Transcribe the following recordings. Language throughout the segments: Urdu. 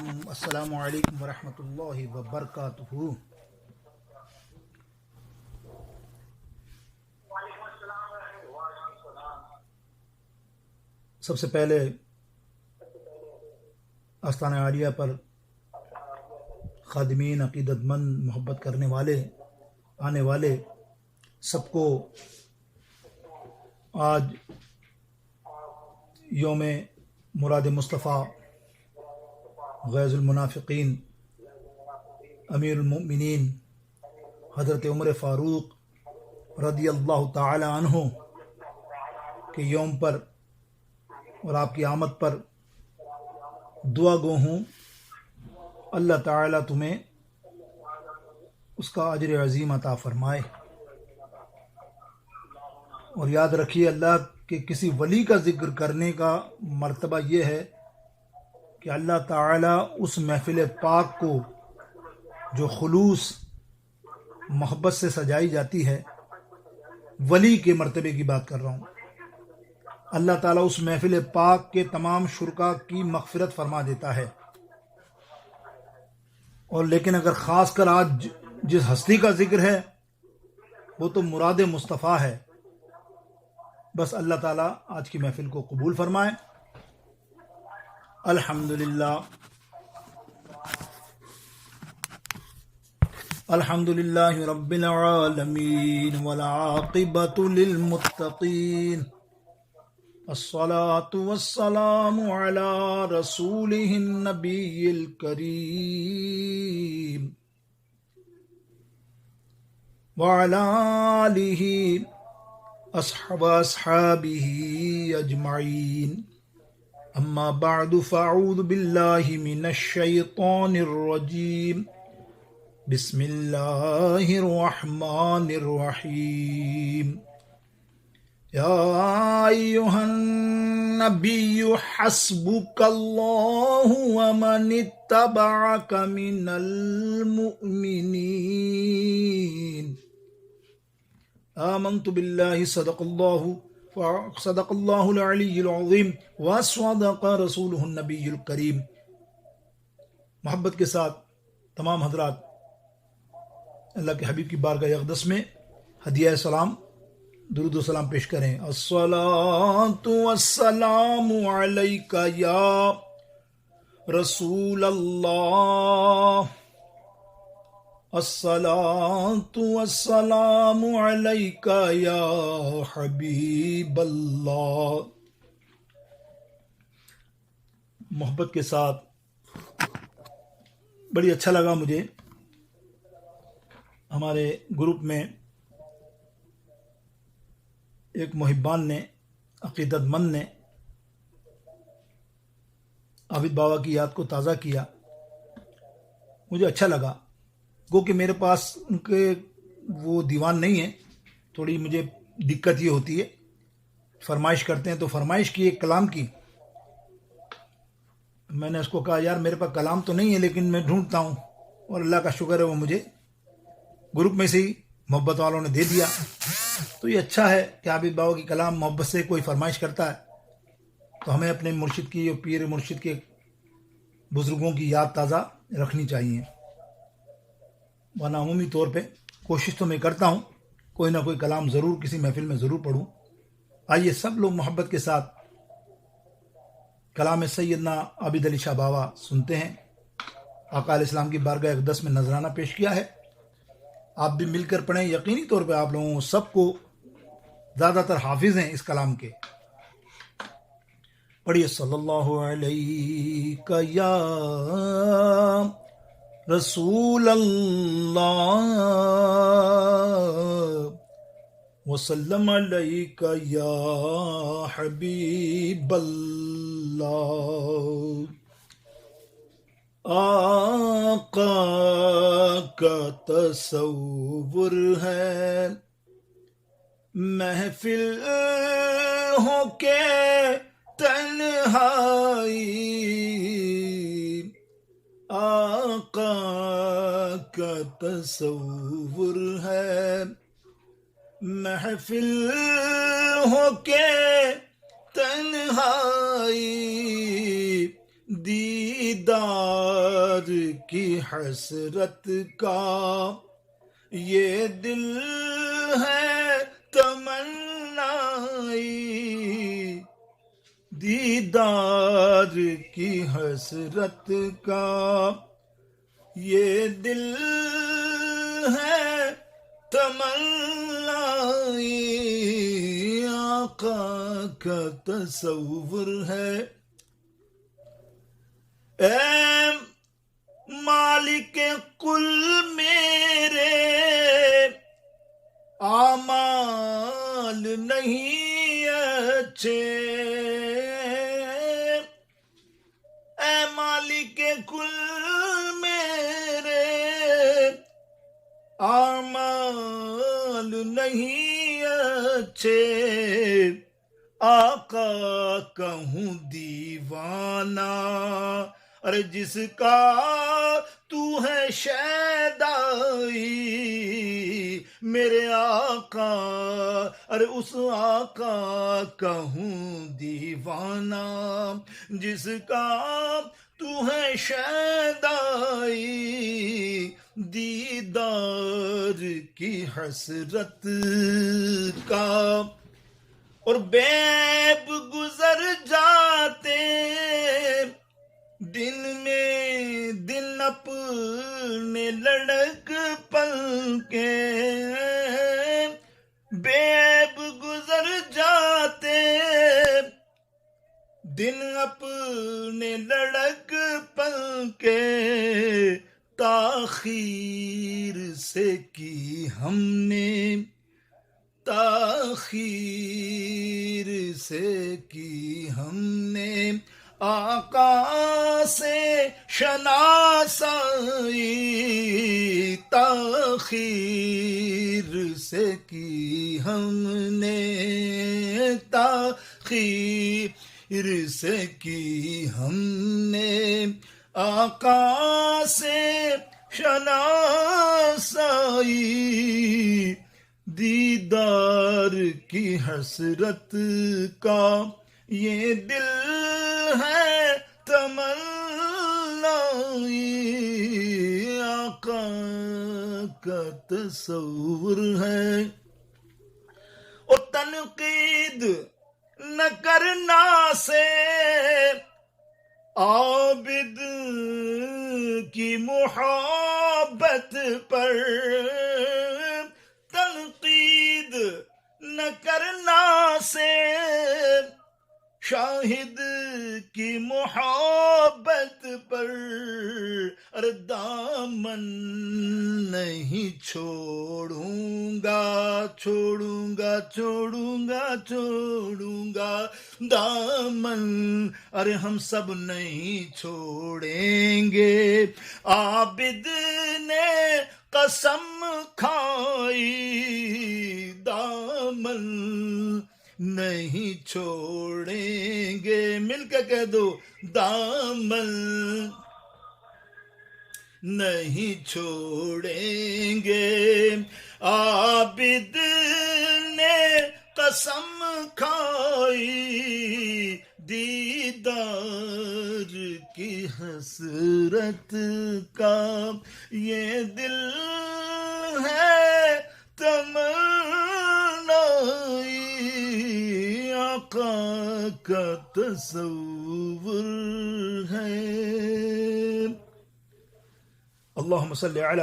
السلام علیکم ورحمۃ اللہ وبرکاتہ۔ سب سے پہلے آستانہ عالیہ پر خادمین، عقیدت مند، محبت کرنے والے، آنے والے سب کو آج یوم مراد مصطفیٰ غیظ المنافقین امیر المؤمنین حضرت عمر فاروق رضی اللہ تعالی عنہ کے یوم پر اور آپ کی آمد پر دعا گو ہوں، اللہ تعالیٰ تمہیں اس کا اجر عظیم عطا فرمائے۔ اور یاد رکھیے، اللہ کے کسی ولی کا ذکر کرنے کا مرتبہ یہ ہے کہ اللہ تعالیٰ اس محفل پاک کو جو خلوص محبت سے سجائی جاتی ہے، ولی کے مرتبے کی بات کر رہا ہوں، اللہ تعالیٰ اس محفل پاک کے تمام شرکا کی مغفرت فرما دیتا ہے۔ اور لیکن اگر خاص کر آج جس ہستی کا ذکر ہے وہ تو مراد مصطفیٰ ہے، بس اللہ تعالیٰ آج کی محفل کو قبول فرمائے۔ الحمدللہ الحمدللہ رب العالمین والعاقبۃ للمتقین، الصلاة والسلام علی رسولہ النبی الکریم وعلی آلہ اصحابہ اجمعین، اما بعد فاعوذ باللہ من الشیطان الرجیم، بسم اللہ الرحمن الرحیم، یا ایہا النبی حسبک اللہ ومن اتبعک من المؤمنین، آمنت باللہ صدق اللہ العلی العظیم وصدق رسولہ النبی الکریم۔ محبت کے ساتھ تمام حضرات اللہ کے حبیب کی بارگاہ اقدس میں ہدیہ سلام، درود و سلام پیش کریں۔ الصلاۃ والسلام علیک یا رسول اللہ، الصلاۃ والسلام علیک یا حبیب اللہ۔ محبت کے ساتھ بڑی اچھا لگا مجھے، ہمارے گروپ میں ایک محبان نے، عقیدت مند نے عابد بابا کی یاد کو تازہ کیا، مجھے اچھا لگا۔ گو کہ میرے پاس ان کے وہ دیوان نہیں ہے، تھوڑی مجھے دقت یہ ہوتی ہے، فرمائش کرتے ہیں تو فرمائش کی ایک کلام کی، میں نے اس کو کہا یار میرے پاس کلام تو نہیں ہے لیکن میں ڈھونڈتا ہوں، اور اللہ کا شکر ہے وہ مجھے گروپ میں سے ہی محبت والوں نے دے دیا۔ تو یہ اچھا ہے کہ عابد بابا کی کلام محبت سے کوئی فرمائش کرتا ہے، تو ہمیں اپنے مرشد کی اور پیر مرشد کے بزرگوں کی یاد تازہ رکھنی چاہیے، ورنہ عمومی طور پہ کوشش تو میں کرتا ہوں کوئی نہ کوئی کلام ضرور کسی محفل میں ضرور پڑھوں۔ آئیے سب لوگ محبت کے ساتھ کلام سیدنا عابد علی شاہ بابا سنتے ہیں۔ آقا علیہ السلام کی بارگاہ اقدس میں نذرانہ پیش کیا ہے، آپ بھی مل کر پڑھیں، یقینی طور پہ آپ لوگوں سب کو زیادہ تر حافظ ہیں اس کلام کے۔ پڑھیے صلی اللہ علیہ یا رسول اللہ وسلم علیک یا حبیب اللہ، آقا کا تصور ہے محفل ہو کے تنہائی، آقا کا تصور ہے محفل ہو کے تنہائی، دی دیدار کی حسرت کا یہ دل ہے تمنائی، دیدار کی حسرت کا یہ دل ہے تمنائی، آقا کا تصور ہے۔ اے مالک کل میرے اعمال نہیں اچھے، اے مالک کل میرے اعمال نہیں اچھے، آقا کہوں دیوانہ، ارے جس کا تو ہے شیدائی، میرے آقا، ارے اس آقا کہوں دیوانہ، جس کا تو ہے شیدائی، دیدار کی حسرت کا۔ اور بیب گزر جاتے دن میں دن اپنے لڑک پل کے، بیب گزر جاتے دن اپنے لڑک پل کے، تاخیر سے کی ہم نے، تاخیر سے کی ہم نے آقا سے شناسائی، تاخیر سے کی ہم نے، تاخیر سے کی ہم نے آقا سے شناسائی، دیدار کی حسرت کا یہ دل ہے تمنائی، آقا کا تصور ہے۔ اور تنقید نہ کرنا سے عابد کی محبت پر، تنقید نہ کرنا سے شاہد کی محبت پر، ارے دامن نہیں چھوڑوں گا، چھوڑوں گا، چھوڑوں گا، چھوڑوں گا دامن، ارے ہم سب نہیں چھوڑیں گے، عابد نے قسم کھائی، دامن نہیں چھوڑیں گے، مل کے کہہ دو دامن نہیں چھوڑیں گے، عابد نے قسم کھائی، دیدار کی حسرت کا یہ دل ہے تمنائی، آقا کا تصور ہے۔ اللہم صلی علی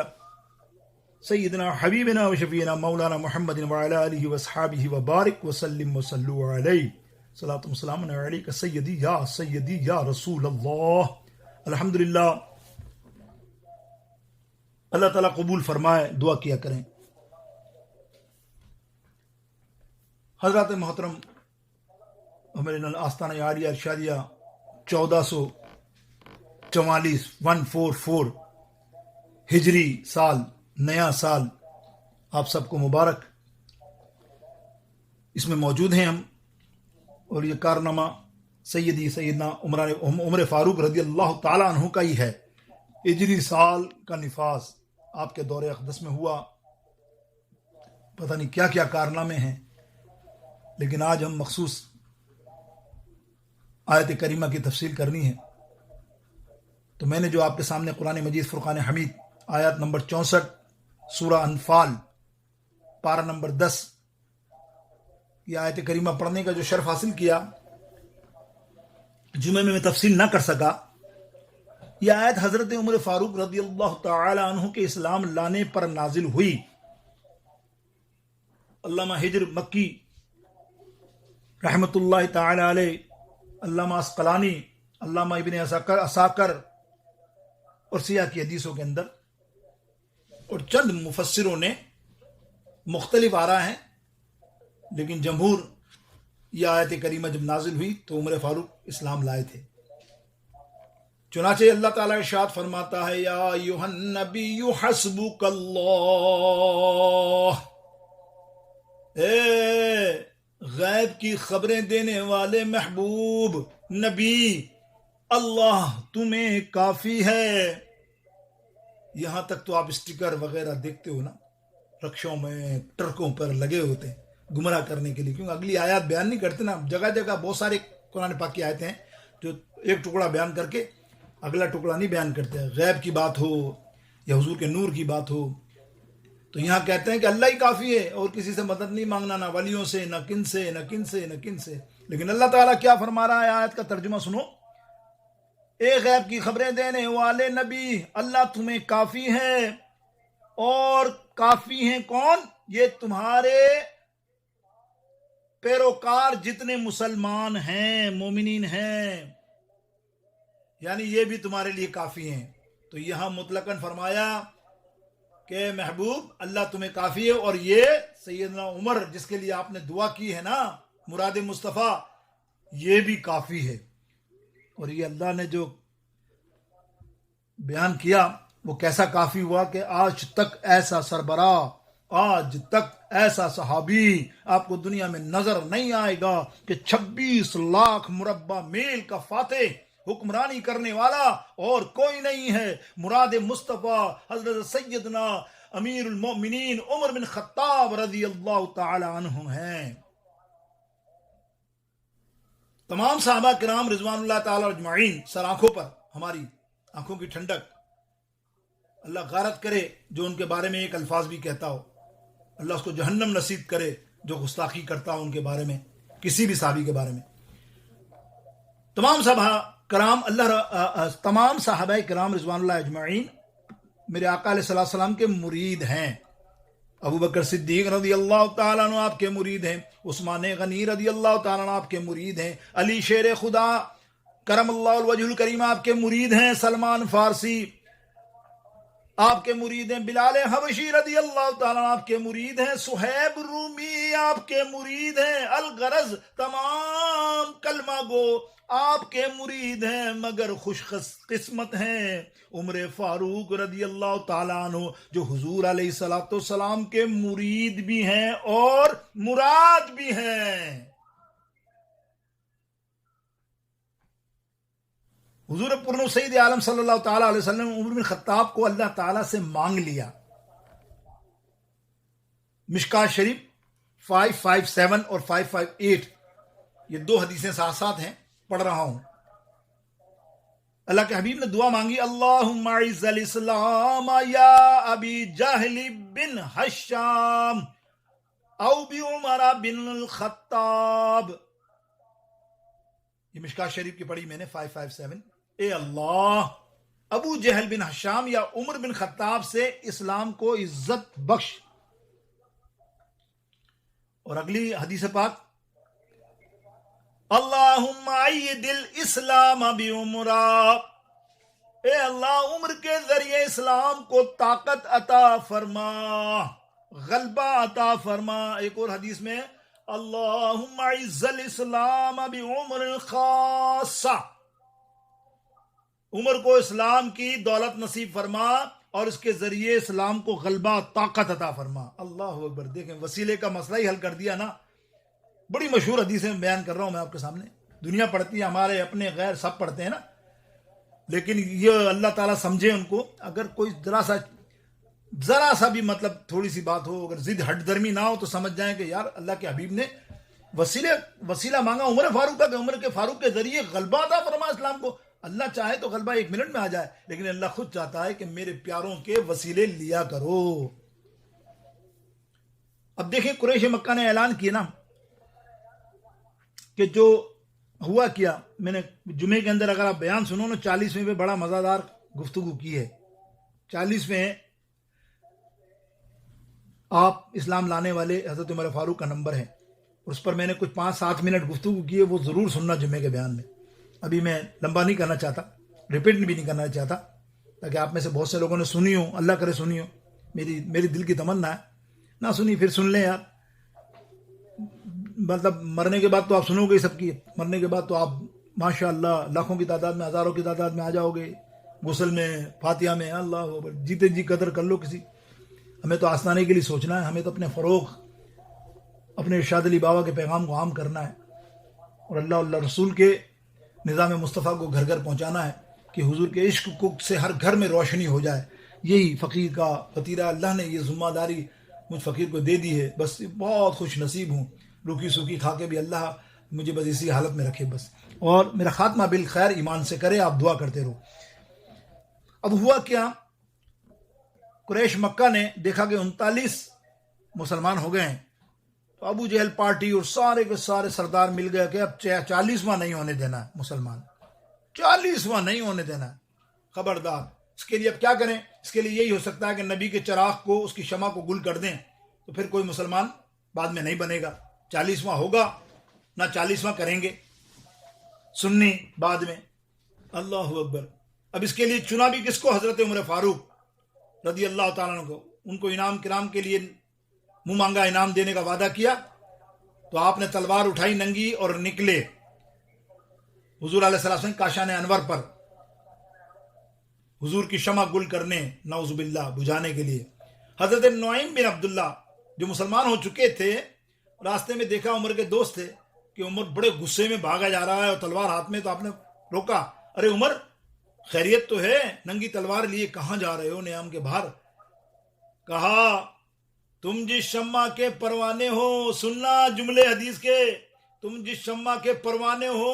سیدنا حبیبنا و شفینا مولانا محمد وعلی آلہ واصحابہ وبارک وسلم وصلوا علیہ، صلاۃ و سلام علیک سیدی یا رسول اللہ۔ الحمدللہ، اللہ تعالیٰ قبول فرمائے، دعا کیا کریں۔ حضرات محترم، ہمارے آستانہ عالیہ ارشادیہ 1444 144 ہجری سال، نیا سال آپ سب کو مبارک۔ اس میں موجود ہیں ہم، اور یہ کارنامہ سیدنا عمر فاروق رضی اللہ تعالیٰ عنہ کا ہی ہے۔ ہجری سال کا نفاذ آپ کے دور اقدس میں ہوا، پتہ نہیں کیا کیا کارنامے ہیں، لیکن آج ہم مخصوص آیت کریمہ کی تفصیل کرنی ہے۔ تو میں نے جو آپ کے سامنے قرآن مجید فرقان حمید آیات نمبر 64 سورہ انفال پارہ نمبر 10 یہ آیت کریمہ پڑھنے کا جو شرف حاصل کیا، جمعے میں تفصیل نہ کر سکا، یہ آیت حضرت عمر فاروق رضی اللہ تعالی عنہ کے اسلام لانے پر نازل ہوئی۔ علامہ ہجر مکی رحمۃ اللہ تعالی علیہ، علامہ عسقلانی، علامہ ابن عساکر اور سیاہ کی حدیثوں کے اندر اور چند مفسروں نے مختلف آراء ہیں، لیکن جمہور یہ آیت کریمہ جب نازل ہوئی تو عمر فاروق اسلام لائے تھے۔ چنانچہ اللہ تعالیٰ ارشاد فرماتا ہے، یا ایھا النبی حسبک اللہ، اے غیب کی خبریں دینے والے محبوب نبی، اللہ تمہیں کافی ہے۔ یہاں تک تو آپ اسٹیکر وغیرہ دیکھتے ہو نا، رکشوں میں ٹرکوں پر لگے ہوتے ہیں گمراہ کرنے کے لیے، کیونکہ اگلی آیات بیان نہیں کرتے نا۔ جگہ جگہ بہت سارے قرآن پاک کی آیتیں ہیں جو ایک ٹکڑا بیان کر کے اگلا ٹکڑا نہیں بیان کرتے، غیب کی بات ہو یا حضور کے نور کی بات ہو، تو یہاں کہتے ہیں کہ اللہ ہی کافی ہے اور کسی سے مدد نہیں مانگنا، نہ ولیوں سے، نہ کن سے، نہ کن سے، نہ کن سے۔ لیکن اللہ تعالیٰ کیا فرما رہا ہے، آیت کا ترجمہ سنو، اے غیب کی خبریں دینے والے نبی، اللہ تمہیں کافی ہے۔ اور کافی ہیں کون؟ یہ تمہارے پیروکار جتنے مسلمان ہیں، مومنین ہیں، یعنی یہ بھی تمہارے لیے کافی ہیں۔ تو یہاں مطلقاً فرمایا کہ محبوب اللہ تمہیں کافی ہے، اور یہ سیدنا عمر جس کے لیے آپ نے دعا کی ہے نا، مراد مصطفیٰ، یہ بھی کافی ہے۔ اور یہ اللہ نے جو بیان کیا وہ کیسا کافی ہوا کہ آج تک ایسا سربراہ، آج تک ایسا صحابی آپ کو دنیا میں نظر نہیں آئے گا کہ 26 لاکھ مربع میل کا فاتح، حکمرانی کرنے والا اور کوئی نہیں ہے۔ مراد مصطفیٰ حضرت سیدنا امیر المؤمنین عمر بن خطاب رضی اللہ تعالی عنہ ہیں۔ تمام صحابہ کرام رضوان اللہ تعالی اجمعین سر آنکھوں پر، ہماری آنکھوں کی ٹھنڈک، اللہ غارت کرے جو ان کے بارے میں ایک الفاظ بھی کہتا ہو، اللہ اس کو جہنم نصیب کرے جو گستاخی کرتا ہو ان کے بارے میں، کسی بھی صحابی کے بارے میں۔ تمام صحابہ کرام رضوان اللہ اجمعین میرے آقا علیہ السلام کے مرید ہیں۔ ابو بکر صدیق رضی اللہ تعالیٰ عنہ آپ کے مرید ہیں، عثمان غنی رضی اللہ تعالیٰ عنہ آپ کے مرید ہیں، علی شیر خدا کرم اللہ الوجہ الکریم آپ کے مرید ہیں، سلمان فارسی آپ کے مرید ہیں، بلال حبشی رضی اللہ تعالیٰ عنہ آپ کے مرید ہیں، صہیب رومی آپ کے مرید ہیں، الغرض تمام کلمہ گو آپ کے مرید ہیں، مگر خوش قسمت ہیں عمر فاروق رضی اللہ تعالیٰ عنہ جو حضور علیہ السلام کے مرید بھی ہیں اور مراد بھی ہیں۔ حضور پرنو سید عالم صلی اللہ تعالیٰ علیہ وسلم عمر بن خطاب کو اللہ تعالیٰ سے مانگ لیا۔ مشکات شریف 557 اور 558 یہ دو حدیثیں ساتھ ساتھ ہیں، پڑھ رہا ہوں۔ اللہ کے حبیب نے دعا مانگی، اللہم اعز الاسلام یا ابی جہل بن ہشام او بی عمر بن الخطاب۔ یہ مشکات شریف کی پڑھی میں نے 557۔ اے اللہ ابو جہل بن ہشام یا عمر بن خطاب سے اسلام کو عزت بخش۔ اور اگلی حدیث پاک، اللہم عید الاسلام بعمر، اے اللہ عمر کے ذریعے اسلام کو طاقت عطا فرما، غلبہ عطا فرما۔ ایک اور حدیث میں اللہم عز الاسلام بعمر الخاصہ، عمر کو اسلام کی دولت نصیب فرما اور اس کے ذریعے اسلام کو غلبہ طاقت عطا فرما۔ اللہ اکبر، دیکھیں وسیلے کا مسئلہ ہی حل کر دیا نا۔ بڑی مشہور حدیثیں بیان کر رہا ہوں میں آپ کے سامنے، دنیا پڑھتی ہے، ہمارے اپنے غیر سب پڑھتے ہیں نا، لیکن یہ اللہ تعالیٰ سمجھے ان کو۔ اگر کوئی ذرا سا بھی مطلب تھوڑی سی بات ہو، اگر ضد ہٹ درمی نہ ہو تو سمجھ جائیں کہ یار اللہ کے حبیب نے وسیلہ مانگا عمر فاروق کا کہ عمر کے فاروق کے ذریعے غلبہ عطا فرما اسلام کو۔ اللہ چاہے تو غلبہ 1 منٹ میں آ جائے، لیکن اللہ خود چاہتا ہے کہ میرے پیاروں کے وسیلے لیا کرو۔ اب دیکھیں قریش مکہ نے اعلان کیا نا کہ جو ہوا کیا، میں نے جمعے کے اندر اگر آپ بیان سنو نا 40ویں پہ بڑا مزیدار گفتگو کی ہے۔ 40ویں آپ اسلام لانے والے حضرت عمر فاروق کا نمبر ہے، اس پر میں نے کچھ 5-7 منٹ گفتگو کی ہے، وہ ضرور سننا جمعے کے بیان میں۔ ابھی میں لمبا نہیں کرنا چاہتا، ریپیٹ بھی نہیں کرنا چاہتا، تاکہ آپ میں سے بہت سے لوگوں نے سنی ہو، اللہ کرے سنی ہو، میری دل کی تمنا ہے، نہ سنی پھر سن لیں یار، مطلب مرنے کے بعد تو آپ سنو گے سب کی، مرنے کے بعد تو آپ ماشاء اللہ لاکھوں کی تعداد میں، ہزاروں کی تعداد میں آ جاؤ گے غسل میں، فاتحہ میں، اللہ اکبر، جیتے جی قدر کر لو کسی۔ ہمیں تو آستانے کے لیے سوچنا ہے، ہمیں تو اپنے فروغ، اپنے ارشاد علی بابا کے پیغام کو عام کرنا ہے، اور اللہ رسول کے نظام مصطفیٰ کو گھر گھر پہنچانا ہے کہ حضور کے عشق کو سے ہر گھر میں روشنی ہو جائے۔ یہی فقیر کا وطیرہ، اللہ نے یہ ذمہ داری مجھ فقیر کو دے دی ہے، بس بہت خوش نصیب ہوں، روکی سوکی کھا کے بھی اللہ مجھے بس اسی حالت میں رکھے بس، اور میرا خاتمہ بالخیر ایمان سے کرے، آپ دعا کرتے رہو۔ اب ہوا کیا، قریش مکہ نے دیکھا کہ 39 مسلمان ہو گئے ہیں، تو ابو جہل پارٹی اور سارے کے سارے سردار مل گئے کہ اب 40واں نہیں ہونے دینا ہے، مسلمان 40واں نہیں ہونے دینا ہے، خبردار۔ اس کے لیے اب کیا کریں؟ اس کے لیے یہی ہو سکتا ہے کہ نبی کے چراغ کو، اس کی شمع کو گل کر دیں، تو پھر کوئی مسلمان بعد میں نہیں بنے گا، 40واں ہوگا نہ 40واں کریں گے سنی بعد میں، اللہ اکبر۔ اب اس کے لیے چنا بھی کس کو؟ حضرت عمر فاروق رضی اللہ تعالیٰ عنہ کو۔ ان کو انعام کرام کے لیے منہ مانگا انعام دینے کا وعدہ کیا، تو آپ نے تلوار اٹھائی ننگی اور نکلے حضور علیہ السلام کاشان انور پر، حضور کی شمع گل کرنے، نعوذ باللہ بجھانے کے لیے۔ حضرت نعیم بن عبداللہ جو مسلمان ہو چکے تھے، راستے میں دیکھا عمر کے دوست تھے کہ عمر بڑے غصے میں بھاگا جا رہا ہے اور تلوار ہاتھ میں، تو آپ نے روکا، ارے عمر خیریت تو ہے؟ ننگی تلوار لیے کہاں جا رہے ہو نیام کے باہر؟ کہا تم جس شمع کے پروانے ہو، سننا جملے حدیث کے، تم جس شمع کے پروانے ہو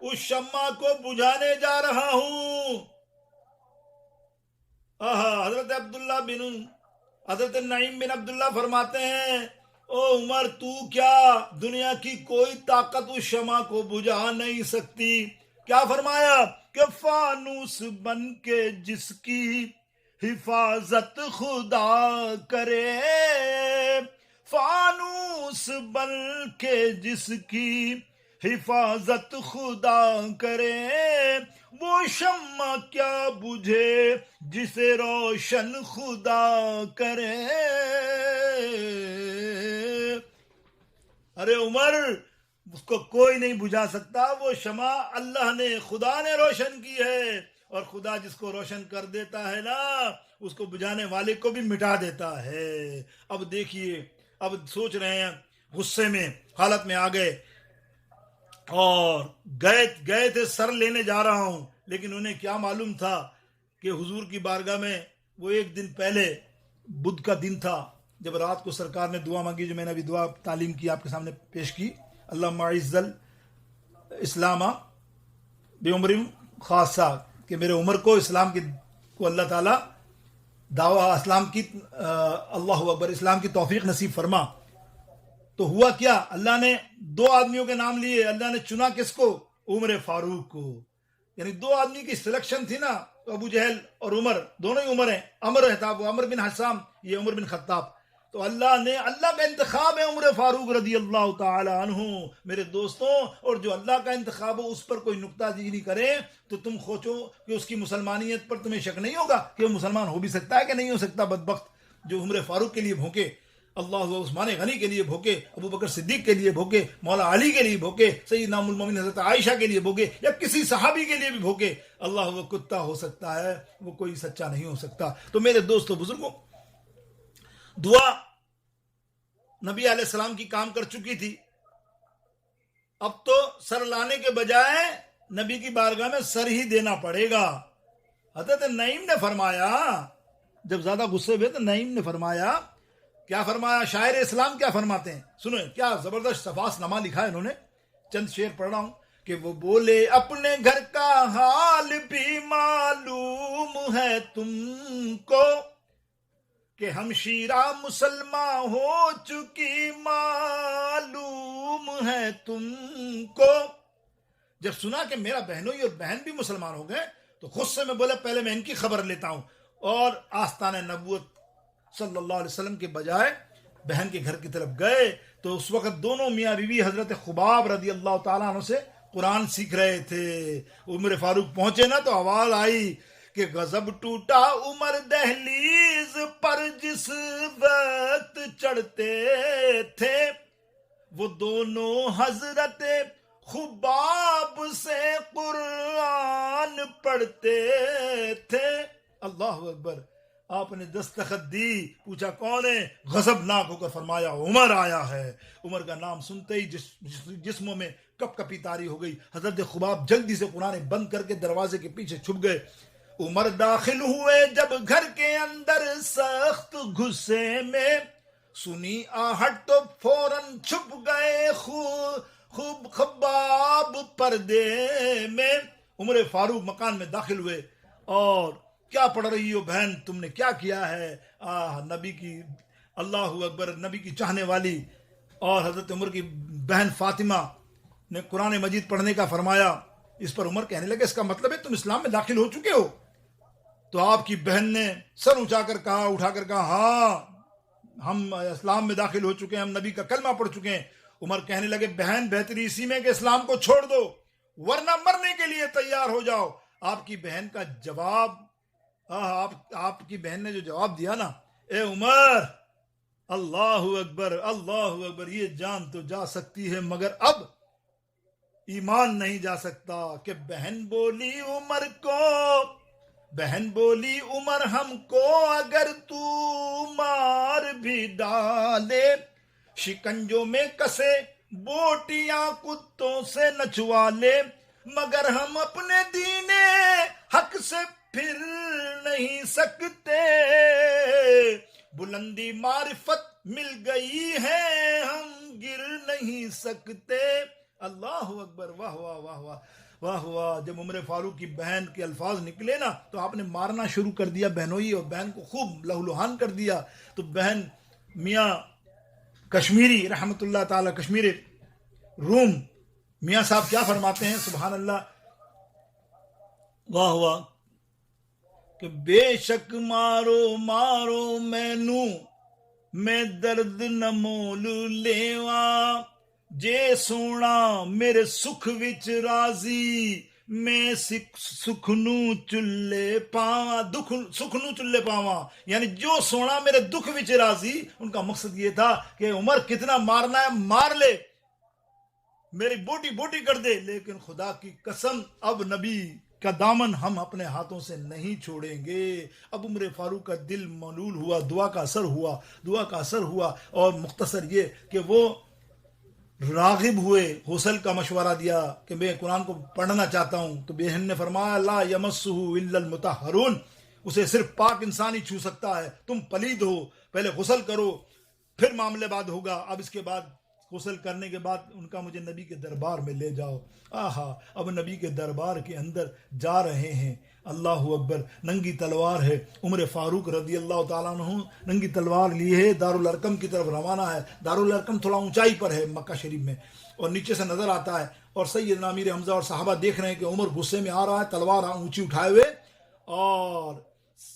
اس شمع کو بجھانے جا رہا ہوں۔ حضرت نعیم بن عبداللہ فرماتے ہیں، او عمر تو کیا، دنیا کی کوئی طاقت اس شمع کو بجھا نہیں سکتی۔ کیا فرمایا کہ فانوس بن کے جس کی حفاظت خدا کرے، فانوس بن کے جس کی حفاظت خدا کرے، وہ شمع کیا بجھے جسے روشن خدا کرے۔ ارے عمر، اس کو کوئی نہیں بجھا سکتا، وہ شمع اللہ نے، خدا نے روشن کی ہے، اور خدا جس کو روشن کر دیتا ہے نا، اس کو بجھانے والے کو بھی مٹا دیتا ہے۔ اب دیکھیے، اب سوچ رہے ہیں، غصے میں حالت میں آ گئے، اور گئے تھے سر لینے جا رہا ہوں، لیکن انہیں کیا معلوم تھا کہ حضور کی بارگاہ میں وہ 1 دن پہلے بدھ کا دن تھا، جب رات کو سرکار نے دعا مانگی، جو میں نے ابھی دعا تعلیم کی آپ کے سامنے پیش کی، اللہم اعز الاسلام بعمر خاصہ، کہ میرے عمر کو اسلام کو اللہ تعالیٰ دعویٰ اسلام کی، اللہ اکبر، اسلام کی توفیق نصیب فرما۔ تو ہوا کیا، اللہ نے 2 آدمیوں کے نام لیے، اللہ نے چنا کس کو؟ عمر فاروق کو، یعنی 2 آدمی کی سلیکشن تھی نا، تو ابو جہل اور عمر دونوں ہی عمر ہیں، عمر ہے تھا وہ، عمر بن حسام، یہ عمر بن خطاب، تو اللہ کا انتخاب ہے عمر فاروق رضی اللہ تعالی عنہ۔ میرے دوستوں، اور جو اللہ کا انتخاب ہو اس پر کوئی نکتہ چینی کرے تو تم سوچو کہ اس کی مسلمانیت پر تمہیں شک نہیں ہوگا کہ وہ مسلمان ہو بھی سکتا ہے کہ نہیں ہو سکتا۔ بدبخت جو عمر فاروق کے لیے بھوکے، اللہ عثمان غنی کے لیے بھوکے، ابو بکر صدیق کے لیے بھوکے، مولا علی کے لیے بھوکے، سیدنا ام المومنین حضرت عائشہ کے لیے بھوکے، یا کسی صحابی کے لیے بھی بھوکے، اللہ وہ کتا ہو سکتا ہے، وہ کوئی سچا نہیں ہو سکتا۔ تو میرے دوستو بزرگوں، دعا نبی علیہ السلام کی کام کر چکی تھی، اب تو سر لانے کے بجائے نبی کی بارگاہ میں سر ہی دینا پڑے گا۔ حضرت نعیم نے فرمایا، جب زیادہ غصے ہوئے تو نعیم نے فرمایا، کیا فرمایا؟ شاعر اسلام کیا فرماتے ہیں، سنو کیا زبردست صفاس نامہ لکھا ہے انہوں نے، چند شعر پڑھ رہا ہوں کہ وہ بولے اپنے گھر کا حال بھی معلوم ہے تم کو، کہ ہمشیرہ مسلمان ہو چکی معلوم ہے تم کو۔ جب سنا کہ میرا بہنوئی اور بہن بھی مسلمان ہو گئے تو غصے میں بولے پہلے میں ان کی خبر لیتا ہوں، اور آستانِ نبوت صلی اللہ علیہ وسلم کے بجائے بہن کے گھر کی طرف گئے تو اس وقت دونوں میاں بیوی حضرت خباب رضی اللہ تعالیٰ عنہ سے قرآن سیکھ رہے تھے۔ عمر فاروق پہنچے نا تو آواز آئی کہ غضب ٹوٹا عمر دہلیز پر جس وقت چڑھتے تھے، وہ دونوں حضرت خباب سے قرآن پڑھتے تھے۔ اللہ اکبر۔ آپ نے دستخط دی، پوچھا کون ہے؟ غضب ناک ہو کر فرمایا عمر آیا ہے۔ عمر کا نام سنتے ہی جسموں میں کپ کپی طاری ہو گئی۔ حضرت خباب جلدی سے قرآن بند کر کے دروازے کے پیچھے چھپ گئے۔ عمر داخل ہوئے جب گھر کے اندر سخت غصے میں، سنی آہٹ تو فوراً چھپ گئے خوب خباب پردے میں۔ عمر فاروق مکان میں داخل ہوئے اور کیا پڑھ رہی ہو بہن، تم نے کیا کیا ہے؟ نبی کی، اللہ اکبر، نبی کی چاہنے والی اور حضرت عمر کی بہن فاطمہ نے قرآن مجید پڑھنے کا فرمایا۔ اس پر عمر کہنے لگے اس کا مطلب ہے تم اسلام میں داخل ہو چکے ہو؟ تو آپ کی بہن نے سر اٹھا کر کہا ہاں ہم اسلام میں داخل ہو چکے ہیں، ہم نبی کا کلمہ پڑھ چکے ہیں۔ عمر کہنے لگے بہن بہتری اسی میں کہ اسلام کو چھوڑ دو ورنہ مرنے کے لیے تیار ہو جاؤ۔ آپ کی بہن کا جواب، آپ کی بہن نے جو جواب دیا نا، اے عمر، اللہ اکبر اللہ اکبر، یہ جان تو جا سکتی ہے مگر اب ایمان نہیں جا سکتا۔ کہ بہن بولی عمر ہم کو اگر تو مار بھی ڈالے، شکنجوں میں کسے بوٹیاں کتوں سے نچوا لے، مگر ہم اپنے دین حق سے پھر نہیں سکتے، بلندی معرفت مل گئی ہے ہم گر نہیں سکتے۔ اللہ اکبر، واہ واہ واہ واہ واہ واہ۔ جب عمر فاروق کی بہن کے الفاظ نکلے نا تو آپ نے مارنا شروع کر دیا بہنوئی، اور بہن کو خوب لہولہان کر دیا۔ تو بہن میاں کشمیری رحمت اللہ تعالی کشمیر روم میاں صاحب کیا فرماتے ہیں، سبحان اللہ، واہ واہ، کہ بے شک مارو مینو میں درد نہ مول لیواں، جے سونا میرے سکھ وچ راضی میں سکھ نو چلے پاواں، سکھ نو چلے پاواں، یعنی جو سونا میرے دکھ وچ راضی۔ ان کا مقصد یہ تھا کہ عمر کتنا مارنا ہے مار لے، میری بوٹی کر دے، لیکن خدا کی قسم اب نبی کا دامن ہم اپنے ہاتھوں سے نہیں چھوڑیں گے۔ اب عمر فاروق کا دل ملول ہوا، دعا کا اثر ہوا، اور مختصر یہ کہ وہ راغب ہوئے، غسل کا مشورہ دیا کہ میں قرآن کو پڑھنا چاہتا ہوں، تو بہن نے فرمایا لا یمسہ الا المطہرون، اسے صرف پاک انسان ہی چھو سکتا ہے، تم پلید ہو، پہلے غسل کرو پھر معاملے بعد ہوگا۔ اب اس کے بعد غسل کرنے کے بعد ان کا مجھے نبی کے دربار میں لے جاؤ۔ اب نبی کے دربار کے اندر جا رہے ہیں، اللہ اکبر، ننگی تلوار ہے، عمر فاروق رضی اللہ تعالیٰ عنہ ننگی تلوار لی ہے، دارالارقم کی طرف روانہ ہے۔ دارالارقم تھوڑا اونچائی پر ہے مکہ شریف میں، اور نیچے سے نظر آتا ہے، اور سیدنا امیر حمزہ اور صحابہ دیکھ رہے ہیں کہ عمر غصے میں آ رہا ہے، تلوار اونچی اٹھائے ہوئے، اور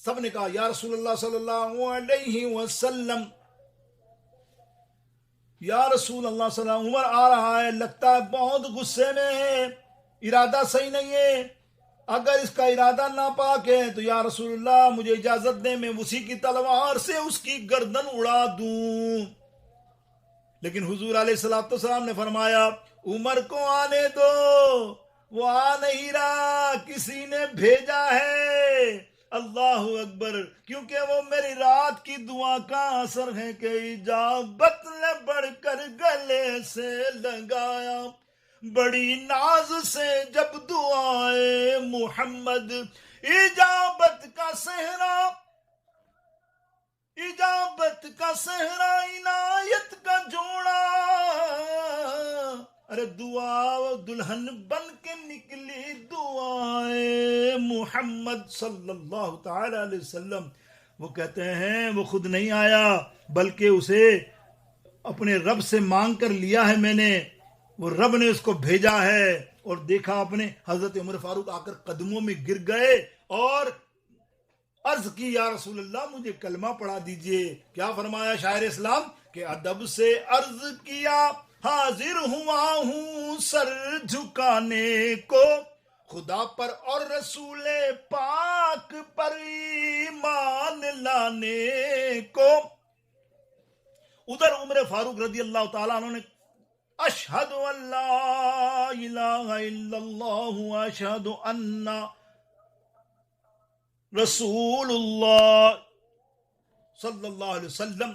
سب نے کہا یا رسول اللہ صلی اللہ علیہ وسلم، یا رسول اللہ صلی اللہ علیہ وسلم، عمر آ رہا ہے، لگتا ہے بہت غصے میں ہے، ارادہ صحیح نہیں ہے، اگر اس کا ارادہ ناپاک ہے تو یا رسول اللہ مجھے اجازت دیں میں اسی کی تلوار سے اس کی گردن اڑا دوں۔ لیکن حضور علیہ السلام نے فرمایا عمر کو آنے دو، وہ آ نہیں رہا، کسی نے بھیجا ہے۔ اللہ اکبر، کیونکہ وہ میری رات کی دعا کا اثر ہے کہ اجابت نے بڑھ کر گلے سے لگایا، بڑی ناز سے جب دعائے محمد، اجابت کا صحرا عنایت کا جوڑا، ارے دعا دلہن بن کے نکلی دعائے محمد صلی اللہ تعالی علیہ وسلم. وہ کہتے ہیں وہ خود نہیں آیا بلکہ اسے اپنے رب سے مانگ کر لیا ہے میں نے. وہ رب نے اس کو بھیجا ہے. اور دیکھا اپنے حضرت عمر فاروق آ کر قدموں میں گر گئے اور عرض کی یا رسول اللہ مجھے کلمہ پڑھا دیجئے. کیا فرمایا شاعر اسلام کہ ادب سے عرض کیا حاضر ہوا ہوں سر جھکانے کو خدا پر اور رسول پاک پر ایمان لانے کو. ادھر عمر فاروق رضی اللہ تعالیٰ عنہ نے اشہد ان لا الہ الا اللہ اشہد ان رسول اللہ صلی اللہ علیہ وسلم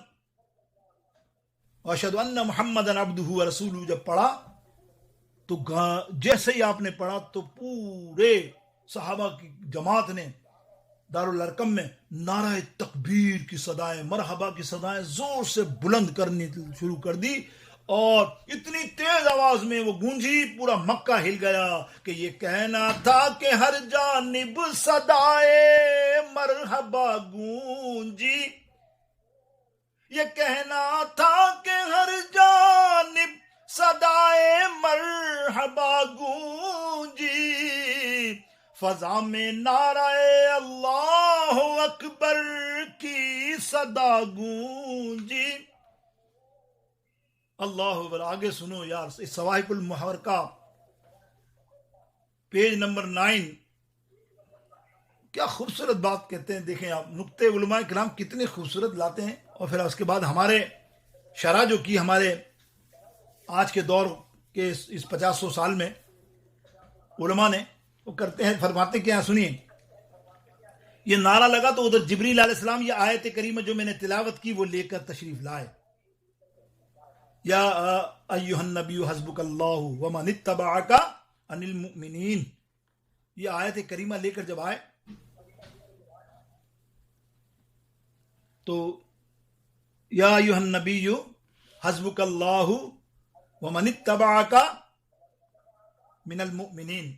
اشہد ان محمد عبدہ ورسولہ جب پڑھا تو جیسے ہی آپ نے پڑھا تو پورے صحابہ کی جماعت نے دارالارقم میں نعرہ تکبیر کی صدائیں مرحبا کی صدائیں زور سے بلند کرنی شروع کر دی اور اتنی تیز آواز میں وہ گونجی پورا مکہ ہل گیا کہ یہ کہنا تھا کہ ہر جانب صدائے مرحبا گونجی. یہ کہنا تھا کہ ہر جانب صدائے مرحبا گونجی فضا میں نعرہ اللہ اکبر کی صدا گونجی. اللہ اکبر. آگے سنو یار اس صواحب المحرقہ پیج نمبر 9 کیا خوبصورت بات کہتے ہیں. دیکھیں آپ نقطے علماء کرام کتنے خوبصورت لاتے ہیں. اور پھر اس کے بعد ہمارے شرح جو کی ہمارے آج کے دور کے اس 50 سال میں علماء نے وہ کرتے ہیں فرماتے کیا سنیے. یہ نعرہ لگا تو ادھر جبریل علیہ السلام یہ آیت کریمہ جو میں نے تلاوت کی وہ لے کر تشریف لائے. یا ایھا النبی حسبک اللہ ومن اتبعک عن المؤمنین. یہ آیت کریمہ لے کر جب آئے تو یا ایھا النبی حسبک اللہ ومن اتبعک من المؤمنین.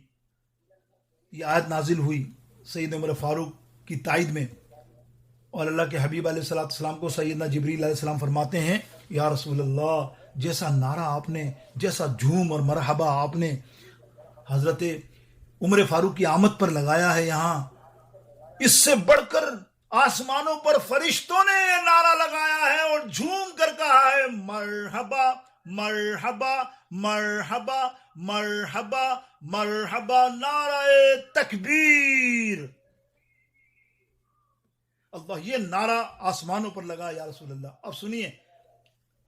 یہ آیت نازل ہوئی سید عمر فاروق کی تائید میں اور اللہ کے حبیب علیہ السلام کو سیدنا جبریل علیہ السلام فرماتے ہیں یا رسول اللہ جیسا نعرہ آپ نے جیسا جھوم اور مرحبا آپ نے حضرت عمر فاروق کی آمد پر لگایا ہے یہاں اس سے بڑھ کر آسمانوں پر فرشتوں نے یہ نعرہ لگایا ہے اور جھوم کر کہا ہے مرحبا مرحبا مرحبا مرحبا مرحبا نعرہ تکبیر. اللہ یہ نعرہ آسمانوں پر لگا یا رسول اللہ. اب سنیے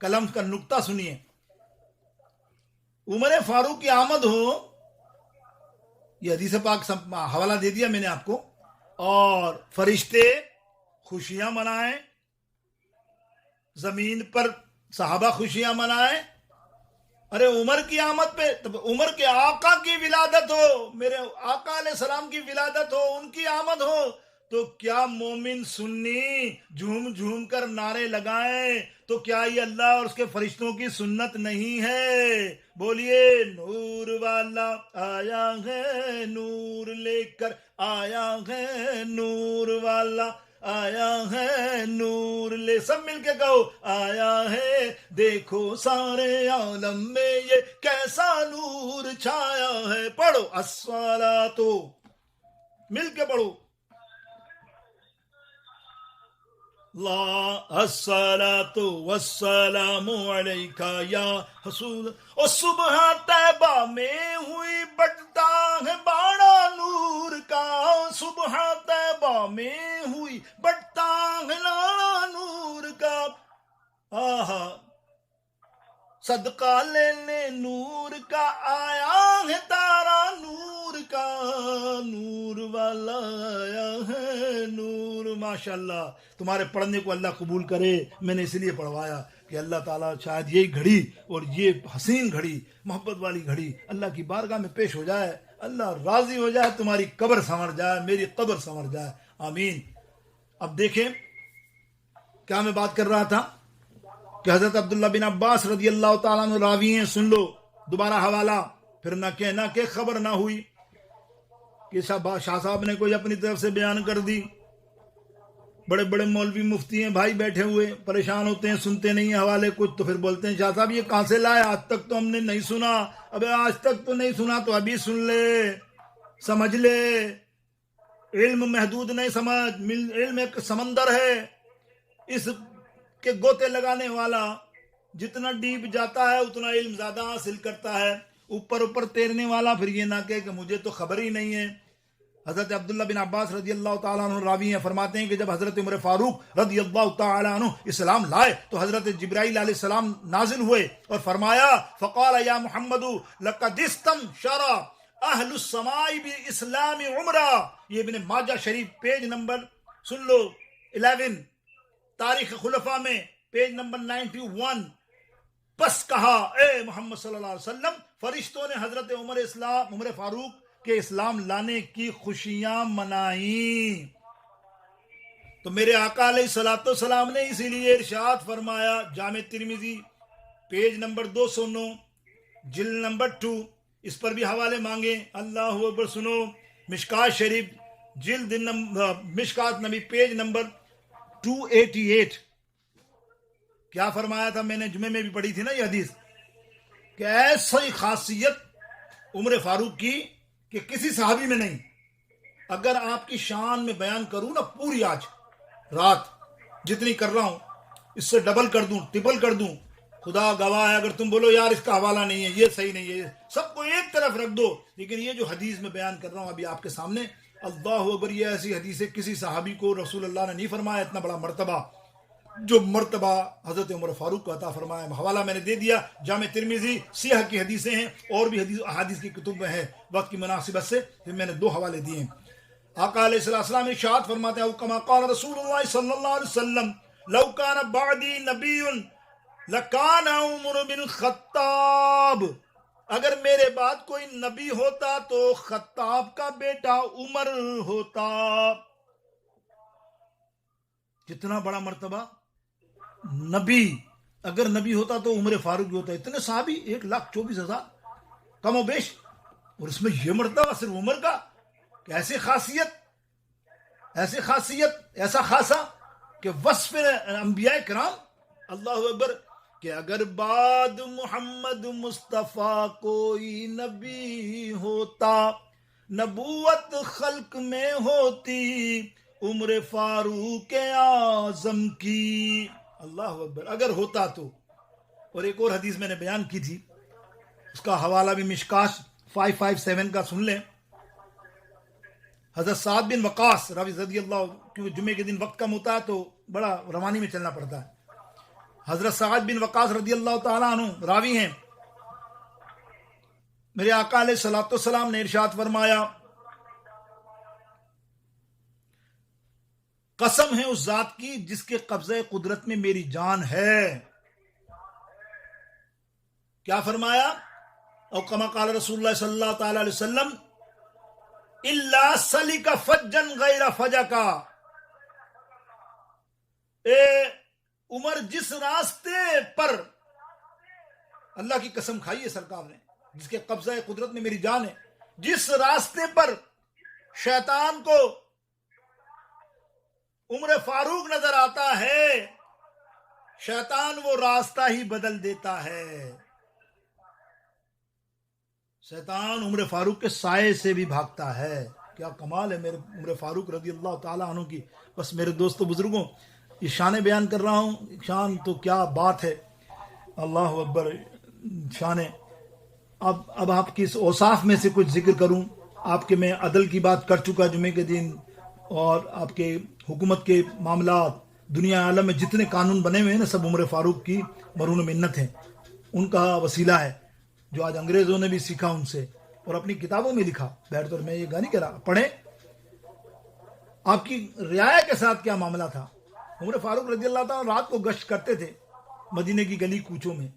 کلم کا نقطہ سنیے. عمر فاروق کی آمد ہو یہ حدیث پاک حوالہ دے دیا میں نے آپ کو اور فرشتے خوشیاں منائیں زمین پر صحابہ خوشیاں منائیں. ارے عمر کی آمد پہ عمر کے آقا کی ولادت ہو میرے آقا علیہ السلام کی ولادت ہو ان کی آمد ہو تو کیا مومن سنی جھوم جھوم کر نعرے لگائیں تو کیا یہ اللہ اور اس کے فرشتوں کی سنت نہیں ہے. بولیے نور والا آیا ہے نور لے کر آیا ہے نور والا آیا ہے نور لے. سب مل کے کہو آیا ہے دیکھو سارے عالم میں یہ کیسا نور چھایا ہے. پڑھو الصلاۃ مل کے پڑھو لا الصلاۃ والسلام علیک یا حسول. اور صبح طیبہ میں ہوئی بڑھتا ہے باڑا نور کا صبح طیبہ میں ہوئی بڑھتا ہے لاڑا نور کا. آہا صدقہ لینے نور کا آیا ہے تارا نور کا نور والا آیا ہے نور. ماشاءاللہ تمہارے پڑھنے کو اللہ قبول کرے. میں نے اس لیے پڑھوایا کہ اللہ تعالیٰ شاید یہی گھڑی اور یہ حسین گھڑی محبت والی گھڑی اللہ کی بارگاہ میں پیش ہو جائے اللہ راضی ہو جائے تمہاری قبر سنور جائے میری قبر سنور جائے آمین. اب دیکھیں کیا میں بات کر رہا تھا کہ حضرت عبداللہ بن عباس رضی اللہ تعالیٰ عنہ راوی ہیں. سن لو دوبارہ حوالہ، پھر نہ کہ خبر نہ ہوئی کہ شاہ صاحب نے کوئی اپنی طرف سے بیان کر دی. بڑے بڑے مولوی مفتی ہیں بھائی بیٹھے ہوئے، پریشان ہوتے ہیں، سنتے نہیں ہیں حوالے کچھ، تو پھر بولتے ہیں شاہ صاحب یہ کہاں سے لائے، آج تک تو ہم نے نہیں سنا. ابے آج تک تو نہیں سنا تو ابھی سن لے، سمجھ لے. علم محدود نہیں سمجھ، علم ایک سمندر ہے، اس کے گوتے لگانے والا جتنا ڈیپ جاتا ہے اتنا علم زیادہ حاصل کرتا ہے. اوپر تیرنے والا پھر یہ نہ کہ مجھے تو خبر ہی نہیں ہے. حضرت عبداللہ بن عباس رضی اللہ تعالیٰ عنہ راوی ہیں، فرماتے ہیں کہ جب حضرت عمر فاروق رضی اللہ تعالیٰ عنہ اسلام لائے تو حضرت جبرائیل علیہ السلام نازل ہوئے اور فرمایا فقال یا محمد لقد استبشر اہل السماء باسلام عمرہ. یہ ابن ماجہ شریف پیج نمبر سن لو 11 تاریخ خلفاء میں پیج نمبر 91. بس کہا اے محمد صلی اللہ علیہ وسلم، فرشتوں نے حضرت عمر فاروق کے اسلام لانے کی خوشیاں منائیں. تو میرے آقا علیہ الصلوۃ والسلام نے اسی لیے ارشاد فرمایا، جامع ترمذی پیج نمبر 209 جلد نمبر 2، اس پر بھی حوالے مانگے. اللہ اکبر. سنو مشکات شریف جلد مشکات نبی پیج نمبر 288. کیا فرمایا تھا؟ میں نے جمعے میں بھی پڑھی تھی نا یہ حدیث، کہ ایسی خاصیت عمر فاروق کی کہ کسی صحابی میں نہیں. اگر آپ کی شان میں بیان کروں نا پوری آج رات جتنی کر رہا ہوں اس سے ڈبل کر دوں، ٹرپل کر دوں، خدا گواہ ہے اگر تم بولو یار اس کا حوالہ نہیں ہے، یہ صحیح نہیں ہے، سب کو ایک طرف رکھ دو. لیکن یہ جو حدیث میں بیان کر رہا ہوں ابھی آپ کے سامنے، اللہ اکبر، یہ ایسی حدیث ہے کسی صحابی کو رسول اللہ نے نہیں فرمایا اتنا بڑا مرتبہ جو مرتبہ حضرت عمر فاروق کو عطا فرمایا. حوالہ میں نے دے دیا، جامع ترمذی سیاح کی حدیثیں ہیں اور بھی احادیث کی کتب میں ہے. وقت کی مناسبت سے پھر میں نے 2 حوالے دیے ہیں. آقا علیہ السلام ارشاد فرماتے ہیں کما قال رسول اللہ صلی اللہ علیہ وسلم لو کان بعدی نبی لکان عمر بن الخطاب. اگر میرے بعد کوئی نبی ہوتا تو خطاب کا بیٹا عمر ہوتا. کتنا بڑا مرتبہ. نبی اگر نبی ہوتا تو عمر فاروق ہوتا. اتنے صحابی 1,24,000 کم و بیش، اور اس میں یہ مرتبہ صرف عمر کا. ایسی خاصیت ایسا خاصا کہ وصف انبیاء کرام. اللہ اکبر. کہ اگر بعد محمد مصطفیٰ کوئی نبی ہوتا نبوت خلق میں ہوتی عمر فاروق اعظم کی. اللہ اکبر. اگر ہوتا تو. اور ایک اور حدیث میں نے بیان کی تھی، اس کا حوالہ بھی مشکاش 557 کا سن لیں. حضرت سعد بن وقاص رضی اللہ، کیونکہ جمعے کے دن وقت کم ہوتا ہے تو بڑا روانی میں چلنا پڑتا ہے. حضرت سعد بن وقاص رضی اللہ تعالیٰ عنہ راوی ہیں، میرے آقا علیہ الصلوۃ والسلام نے ارشاد فرمایا قسم ہے اس ذات کی جس کے قبضہ قدرت میں میری جان ہے. کیا فرمایا؟ او کما قال رسول اللہ صلی اللہ تعالی علیہ وسلم الا سلک فجن غیر فجکا. اے عمر جس راستے پر، اللہ کی قسم کھائی ہے سرکار نے جس کے قبضہ قدرت میں میری جان ہے، جس راستے پر شیطان کو عمر فاروق نظر آتا ہے شیطان وہ راستہ ہی بدل دیتا ہے. شیطان عمر فاروق کے سائے سے بھی بھاگتا ہے. کیا کمال ہے میرے عمر فاروق رضی اللہ تعالیٰ عنہ کی. بس میرے دوستو بزرگوں، یہ شان بیان کر رہا ہوں. شان تو کیا بات ہے، اللہ اکبر. شان. اب آپ کی اس اوصاف میں سے کچھ ذکر کروں. آپ کے میں عدل کی بات کر چکا جمعے کے دن، اور آپ کے حکومت کے معاملات، دنیا عالم میں جتنے قانون بنے ہوئے ہیں نا سب عمر فاروق کی مرہون منت ہیں. ان کا وسیلہ ہے جو آج انگریزوں نے بھی سیکھا ان سے اور اپنی کتابوں میں لکھا. بیٹھ کر میں یہ گانے کہہ رہا، پڑھیں آپ کی رعایا کے ساتھ کیا معاملہ تھا. عمر فاروق رضی اللہ تعالیٰ رات کو گشت کرتے تھے مدینے کی گلی کوچوں میں.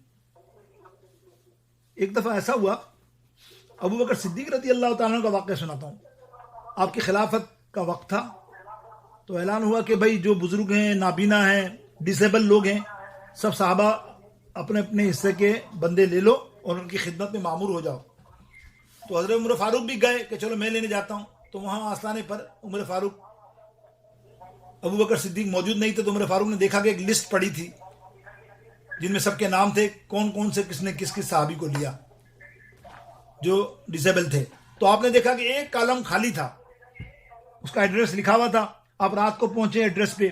ایک دفعہ ایسا ہوا، ابو بکر صدیق رضی اللہ تعالیٰ کا واقعہ سناتا ہوں. آپ کی خلافت کا وقت تھا تو اعلان ہوا کہ بھائی جو بزرگ ہیں، نابینا ہیں، ڈسیبل لوگ ہیں، سب صحابہ اپنے اپنے حصے کے بندے لے لو اور ان کی خدمت میں معمور ہو جاؤ. تو حضرت عمر فاروق بھی گئے کہ چلو میں لینے جاتا ہوں. تو وہاں آستانے پر عمر فاروق ابو بکر صدیق موجود نہیں تھے. تو عمر فاروق نے دیکھا کہ ایک لسٹ پڑی تھی جن میں سب کے نام تھے, کون کون سے کس نے کس کس صحابی کو لیا جو ڈسیبل تھے. تو آپ نے دیکھا کہ ایک کالم خالی تھا, اس کا ایڈریس لکھا ہوا تھا. آپ رات کو پہنچے ایڈریس پہ,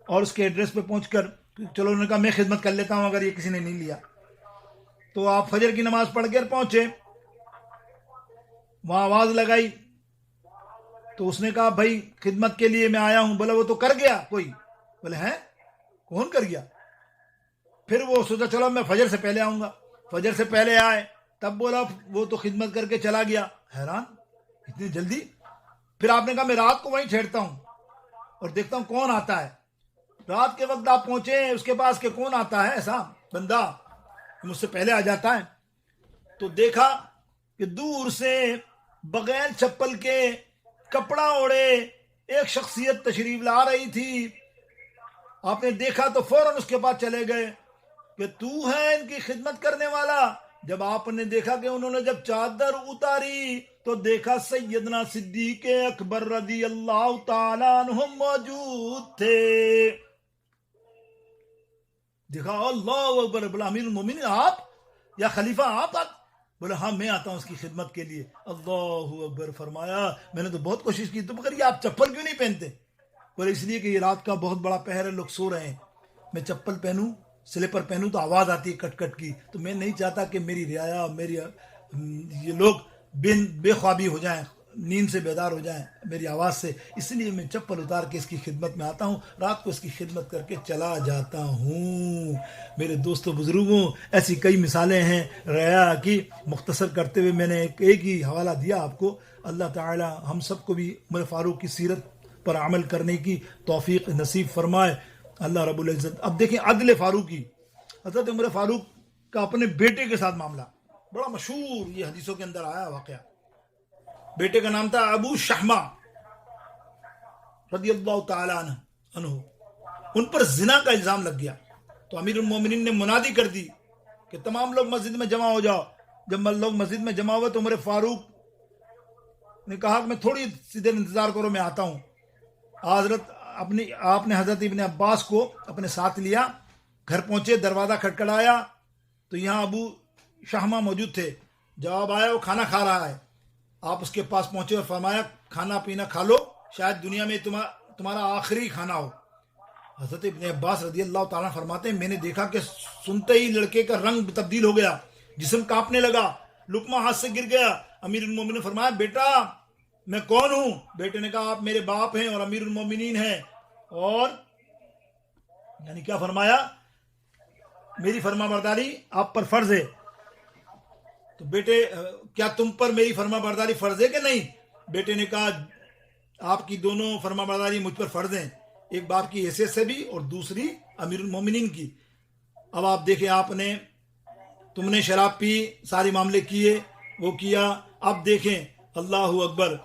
اور اس کے ایڈریس پہ پہنچ کر چلو انہوں نے کہا میں خدمت کر لیتا ہوں اگر یہ کسی نے نہیں لیا. تو آپ فجر کی نماز پڑھ کر پہنچے, وہاں آواز لگائی. تو اس نے کہا بھائی خدمت کے لیے میں آیا ہوں. بولا وہ تو کر گیا کوئی. بولے ہیں کون کر گیا؟ پھر وہ سوچا چلو میں فجر سے پہلے آؤں گا. فجر سے پہلے آئے, تب بولا وہ تو خدمت کر کے چلا گیا. حیران, اتنی جلدی؟ پھر آپ نے کہا میں رات کو وہیں ٹھہرتا ہوں اور دیکھتا ہوں کون آتا ہے. رات کے وقت آپ پہنچے اس کے پاس کہ کون آتا ہے ایسا بندہ مجھ سے پہلے آ جاتا ہے. تو دیکھا کہ دور سے بغیر چپل کے کپڑا اوڑے ایک شخصیت تشریف لا رہی تھی. آپ نے دیکھا تو فوراً اس کے پاس چلے گئے کہ تو ہے ان کی خدمت کرنے والا. جب آپ نے دیکھا کہ انہوں نے جب چادر اتاری تو دیکھا سیدنا صدیق اکبر رضی اللہ تعالیٰ عنہ موجود تھے. دیکھا اللہ اکبر. بولا امیر المومنین آپ یا خلیفہ آپ؟ بولا ہاں میں آتا ہوں اس کی خدمت کے لیے. اللہ اکبر. فرمایا میں نے تو بہت کوشش کی, تو مگر یہ آپ چپل کیوں نہیں پہنتے؟ بولے اس لیے کہ یہ رات کا بہت بڑا پہر ہے, لوگ سو رہے ہیں. میں چپل پہنوں, سلیپر پہنوں تو آواز آتی ہے کٹ کٹ کی, تو میں نہیں چاہتا کہ میری رعایا میری یہ لوگ بے خوابی ہو جائیں, نیند سے بیدار ہو جائیں میری آواز سے. اس لیے میں چپل اتار کے اس کی خدمت میں آتا ہوں, رات کو اس کی خدمت کر کے چلا جاتا ہوں. میرے دوستوں بزرگوں, ایسی کئی مثالیں ہیں رعایا کی. مختصر کرتے ہوئے میں نے ایک ہی حوالہ دیا آپ کو. اللہ تعالی ہم سب کو بھی عمر فاروق کی سیرت پر عمل کرنے کی توفیق نصیب فرمائے اللہ رب العزت. اب دیکھیں عدل فاروقی, حضرت عمر فاروق کا اپنے بیٹے کے ساتھ معاملہ بڑا مشہور, یہ حدیثوں کے اندر آیا واقعہ. بیٹے کا نام تھا ابو شحمہ رضی اللہ تعالی عنہ. ان پر زنا کا الزام لگ گیا. تو امیر المومنین نے منادی کر دی کہ تمام لوگ مسجد میں جمع ہو جاؤ. جب لوگ مسجد میں جمع ہوئے تو عمر فاروق نے کہا کہ میں تھوڑی سی دیر انتظار کرو, میں آتا ہوں. حضرت آپ نے حضرت ابن عباس کو اپنے ساتھ لیا, گھر پہنچے, دروازہ کھٹکھٹایا تو یہاں ابو شحمہ موجود تھے. جواب آیا وہ کھانا کھا رہا ہے. آپ اس کے پاس پہنچے اور فرمایا کھانا پینا کھا لو, شاید دنیا میں تمہارا آخری کھانا ہو. حضرت ابن عباس رضی اللہ تعالیٰ فرماتے ہیں میں نے دیکھا کہ سنتے ہی لڑکے کا رنگ تبدیل ہو گیا, جسم کانپنے لگا, لقمہ ہاتھ سے گر گیا. امیر المومنین نے فرمایا بیٹا میں کون ہوں؟ بیٹے نے کہا آپ میرے باپ ہیں اور امیر المومنین ہیں, اور یعنی کیا فرمایا میری فرما برداری آپ پر فرض ہے. تو بیٹے کیا تم پر میری فرما برداری فرض ہے کہ نہیں؟ بیٹے نے کہا آپ کی دونوں فرما برداری مجھ پر فرض ہیں, ایک باپ کی حیثیت سے بھی اور دوسری امیر المومنین کی. اب آپ دیکھیں تم نے شراب پی, سارے معاملے کیے, وہ کیا. اب دیکھیں اللہ اکبر,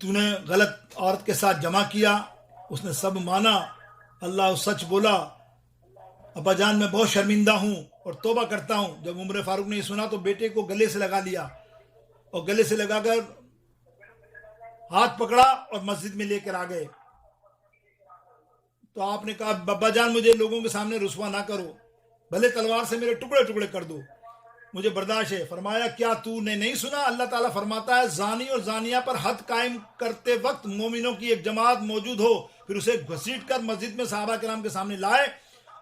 تو نے غلط عورت کے ساتھ جمع کیا, اس نے سب مانا, اللہ سچ بولا. ابا جان میں بہت شرمندہ ہوں اور توبہ کرتا ہوں. جب عمر فاروق نے یہ سنا تو بیٹے کو گلے سے لگا لیا اور گلے سے لگا کر ہاتھ پکڑا اور مسجد میں لے کر آ گئے. تو آپ نے کہا بابا جان مجھے لوگوں کے سامنے رسوا نہ کرو, بھلے تلوار سے میرے ٹکڑے ٹکڑے کر دو, مجھے برداشت ہے. فرمایا کیا تو نے نہیں سنا اللہ تعالیٰ فرماتا ہے زانی اور زانیہ پر حد قائم کرتے وقت مومنوں کی ایک جماعت موجود ہو, پھر اسے گھسیٹ کر مسجد میں صحابہ کرام کے سامنے لائے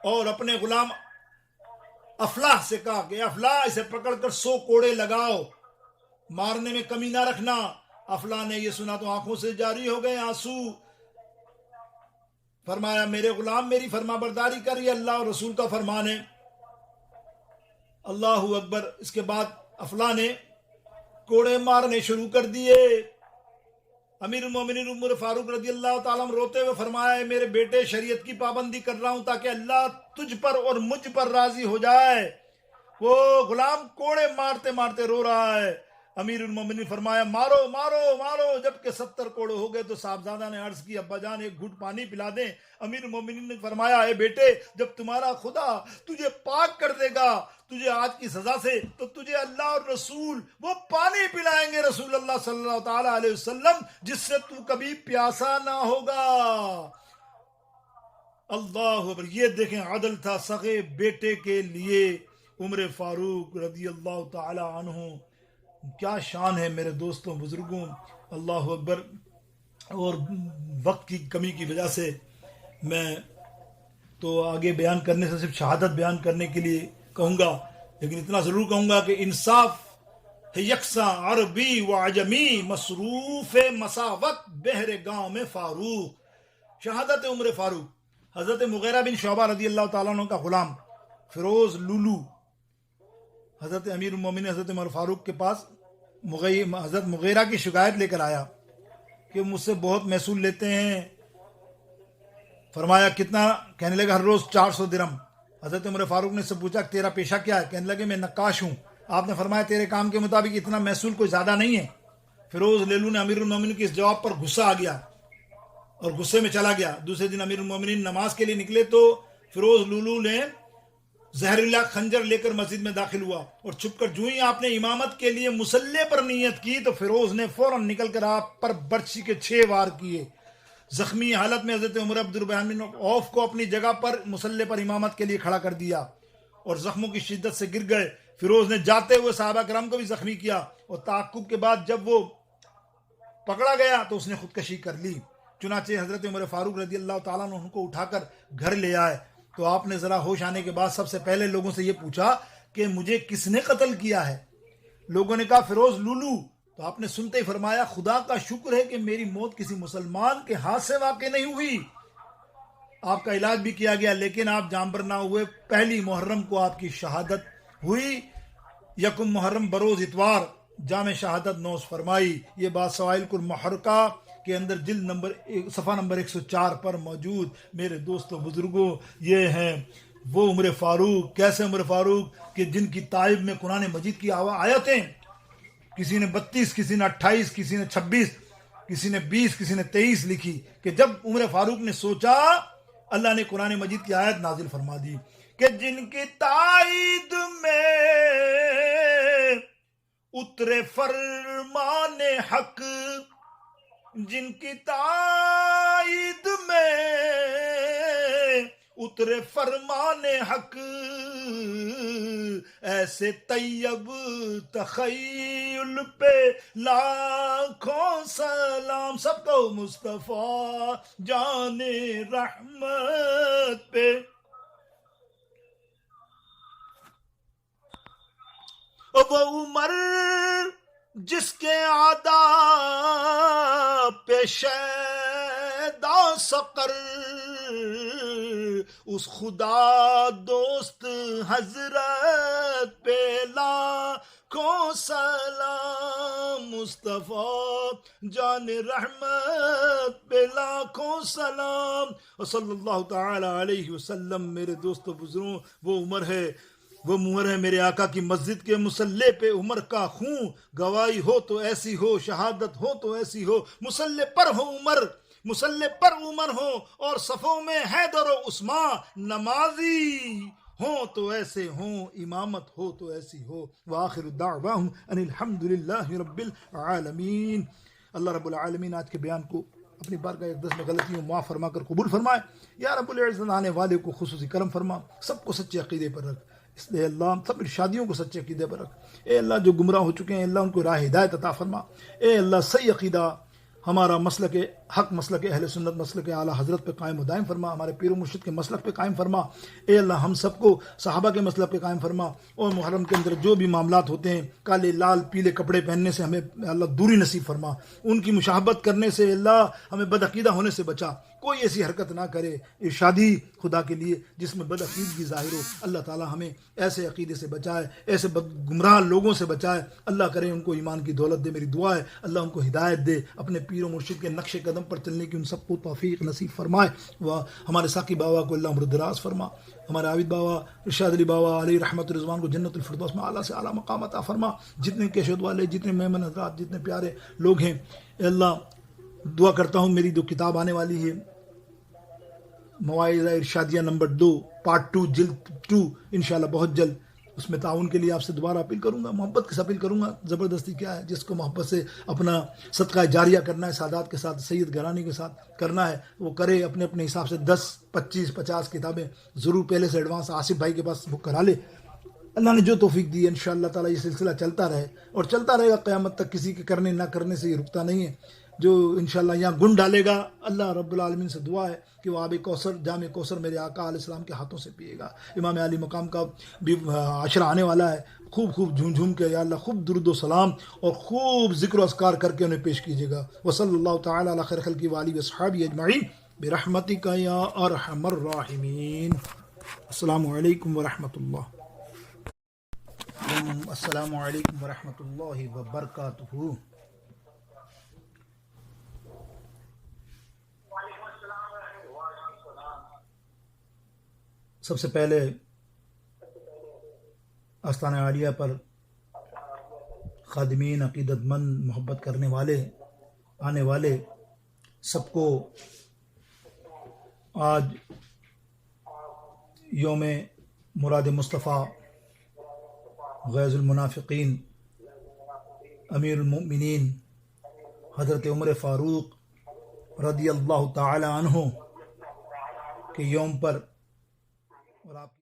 اور اپنے غلام افلاح سے کہا کہ افلاح اسے پکڑ کر 100 کوڑے لگاؤ, مارنے میں کمی نہ رکھنا. افلاح نے یہ سنا تو آنکھوں سے جاری ہو گئے آنسو. فرمایا میرے غلام میری فرما برداری کر, یہ اللہ اور رسول کا فرمان ہے. اللہ اکبر. اس کے بعد افلاح نے کوڑے مارنے شروع کر دیے. امیر المومنین عمر فاروق رضی اللہ تعالیٰ روتے ہوئے فرمایا میرے بیٹے شریعت کی پابندی کر رہا ہوں تاکہ اللہ تجھ پر اور مجھ پر راضی ہو جائے. وہ غلام کوڑے مارتے مارتے رو رہا ہے. امیر المومنین نے فرمایا مارو مارو مارو. جب کہ 70 کوڑے ہو گئے تو صاحبزادہ نے عرض کی ابا جان ایک گھٹ پانی پلا دیں. امیر المومنین نے فرمایا اے بیٹے جب تمہارا خدا تجھے پاک کر دے گا تجھے آج کی سزا سے تو تجھے اللہ اور رسول وہ پانی پلائیں گے رسول اللہ صلی اللہ تعالی علیہ وسلم جس سے تو کبھی پیاسا نہ ہوگا. اللہ اکبر. یہ دیکھیں عدل تھا سگے بیٹے کے لیے عمر فاروق رضی اللہ تعالی عنہ. کیا شان ہے میرے دوستوں بزرگوں. اللہ اکبر. اور وقت کی کمی کی وجہ سے میں تو آگے بیان کرنے سے صرف شہادت بیان کرنے کے لیے کہوں گا لیکن اتنا ضرور کہوں گا کہ انصاف ہے یکساں عربی و عجمی مصروف مساوت بہر گاؤں میں فاروق. شہادت عمر فاروق. حضرت مغیرہ بن شعبہ رضی اللہ تعالیٰ عنہ کا غلام فیروز لولو حضرت امیر المومنین حضرت عمر فاروق کے پاس حضرت مغیرہ کی شکایت لے کر آیا کہ مجھ سے بہت محصول لیتے ہیں. فرمایا کتنا؟ کہنے لگا ہر روز 400 درم. حضرت عمر فاروق نے سے پوچھا تیرا پیشہ کیا ہے؟ کہنے لگے میں نقاش ہوں. آپ نے فرمایا تیرے کام کے مطابق اتنا محصول کوئی زیادہ نہیں ہے. فیروز لولو نے امیر المومنین کے اس جواب پر غصہ آ گیا اور غصے میں چلا گیا. دوسرے دن امیر المومنین نماز کے لیے نکلے تو فیروز لولو نے زہریلا خنجر لے کر مسجد میں داخل ہوا اور چھپ کر جو ہی آپ نے امامت کے لیے مصلی پر نیت کی تو فیروز نے فوراً نکل کر آپ پر برچی کے 6 وار کیے. زخمی حالت میں حضرت عمر عبد الرحمن بن عوف کو اپنی جگہ پر مصلی پر امامت کے لیے کھڑا کر دیا اور زخموں کی شدت سے گر گئے. فیروز نے جاتے ہوئے صحابہ کرام کو بھی زخمی کیا اور تعاقب کے بعد جب وہ پکڑا گیا تو اس نے خودکشی کر لی. چنانچہ حضرت عمر فاروق رضی اللہ تعالیٰ عنہ ان کو اٹھا کر گھر لے آئے تو آپ نے ذرا ہوش آنے کے بعد سب سے پہلے لوگوں سے یہ پوچھا کہ مجھے کس نے قتل کیا ہے؟ لوگوں نے کہا فیروز لولو. تو آپ نے سنتے ہی فرمایا خدا کا شکر ہے کہ میری موت کسی مسلمان کے ہاتھ سے واقع نہیں ہوئی. آپ کا علاج بھی کیا گیا لیکن آپ جانبر نہ ہوئے. پہلی محرم کو آپ کی شہادت ہوئی. یکم محرم بروز اتوار جامع شہادت نوش فرمائی. یہ بات سوائل المحرقہ کے اندر جلد صفحہ نمبر 104 پر موجود. میرے دوستوں بزرگوں یہ ہیں وہ عمر فاروق. کیسے عمر فاروق کہ جن کی تائب میں قرآن مجید کی آیتیں کسی نے 32 کسی نے 28 کسی نے 26 کسی نے 20 کسی نے 23 لکھی کہ جب عمر فاروق نے سوچا اللہ نے قرآن مجید کی آیت نازل فرما دی کہ جن کی تائید میں اترے فرمان حق جن کی تائید میں اترے فرمان حق ایسے طیب تخیل پہ لاکھوں سلام. سب کو مصطفیٰ جان رحمت پہ. وہ عمر جس کے آداب پیشیدہ سقر اس خدا دوست حضرت پہ لاکھوں سلام. مصطفیٰ جان رحمت پہ لاکھوں سلام. صلی اللہ تعالی علیہ وسلم. میرے دوستو بزرگوں وہ عمر ہے میرے آقا کی مسجد کے مصلی پہ عمر کا خون. گواہی ہو تو ایسی ہو شہادت ہو تو ایسی ہو. مصلی پر عمر ہو اور صفوں میں حیدر و عثمان نمازی ہوں تو ایسے ہوں امامت ہو تو ایسی ہو. وآخر دعواہم ان الحمدللہ رب العالمین. اللہ رب العالمین آج کے بیان کو اپنی بارگاہ اقدس میں غلطیوں معاف فرما کر قبول فرمائے. یا رب العزت آنے والے کو خصوصی کرم فرما. سب کو سچے عقیدے پر رکھ. اس لیے اللہ سب ارشادیوں کو سچے عقیدے پر رکھ. اے اللہ جو گمراہ ہو چکے ہیں اللہ ان کو راہ ہدایت عطا فرما. اے اللہ صحیح عقیدہ ہمارا مسلک حق مسلک اہل سنت مسلک اعلیٰ حضرت پہ قائم و دائم فرما. ہمارے پیر و مرشد کے مسلک پہ قائم فرما. اے اللہ ہم سب کو صحابہ کے مسلک پہ قائم فرما. اور محرم کے اندر جو بھی معاملات ہوتے ہیں کالے لال پیلے کپڑے پہننے سے ہمیں اللہ دوری نصیب فرما. ان کی مشابہت کرنے سے اللہ ہمیں بدعقیدہ ہونے سے بچا. کوئی ایسی حرکت نہ کرے ارشادی خدا کے لیے جس میں بدعقیدگی ظاہر ہو. اللہ تعالی ہمیں ایسے عقیدے سے بچائے، ایسے گمراہ لوگوں سے بچائے. اللہ کرے ان کو ایمان کی دولت دے. میری دعا ہے اللہ ان کو ہدایت دے، اپنے پیر و مرشد کے نقش قدم پر چلنے کی ان سب کو توفیق نصیب فرمائے. وہ ہمارے ساقی بابا کو اللہ عمر دراز فرما، ہمارے عابد بابا ارشاد علی بابا علیہ رحمت رضوان کو جنت الفردوس میں اعلیٰ سے اعلیٰ مقام عطا فرما. جتنے کیشت والے، جتنے مہمان حضرات، جتنے پیارے لوگ ہیں، اے اللہ دعا کرتا ہوں میری جو کتاب آنے والی ہے مواعظ ارشادیہ نمبر 2 پارٹ 2 جلد 2 انشاءاللہ بہت جلد، اس میں تعاون کے لیے آپ سے دوبارہ اپیل کروں گا. محبت کے سے اپیل کروں گا. زبردستی کیا ہے؟ جس کو محبت سے اپنا صدقہ جاریہ کرنا ہے، سادات کے ساتھ، سید گرانی کے ساتھ کرنا ہے، وہ کرے. اپنے اپنے حساب سے 10 25 50 کتابیں ضرور پہلے سے ایڈوانس آصف بھائی کے پاس بک کرا لے. اللہ نے جو توفیق دی ہے انشاءاللہ تعالیٰ یہ سلسلہ چلتا رہے اور چلتا رہے گا قیامت تک. کسی کے کرنے نہ کرنے سے یہ رکتا نہیں ہے. جو انشاءاللہ یہاں گن ڈالے گا، اللہ رب العالمین سے دعا ہے کہ وہ آب کوثر، جام کوثر میرے آقا علیہ السلام کے ہاتھوں سے پیے گا. امام علی مقام کا بھی عشرہ آنے والا ہے. خوب خوب جھوم جھوم کے یا اللہ خوب درود و سلام اور خوب ذکر و اذکار کر کے انہیں پیش کیجیے گا. وصلی اللہ تعالی علی خیر خلقہ وآلہ وصحبہ اجمعین برحمتک یا ارحم الراحمین. السلام علیکم ورحمۃ اللہ. السلام علیکم ورحمۃ اللہ وبرکاتہ. سب سے پہلے آستانہ عالیہ پر خادمین، عقیدت مند، محبت کرنے والے، آنے والے سب کو آج یوم مراد مصطفیٰ غیظ المنافقین امیر المؤمنین حضرت عمر فاروق رضی اللہ تعالی عنہ کے یوم پر اور آپ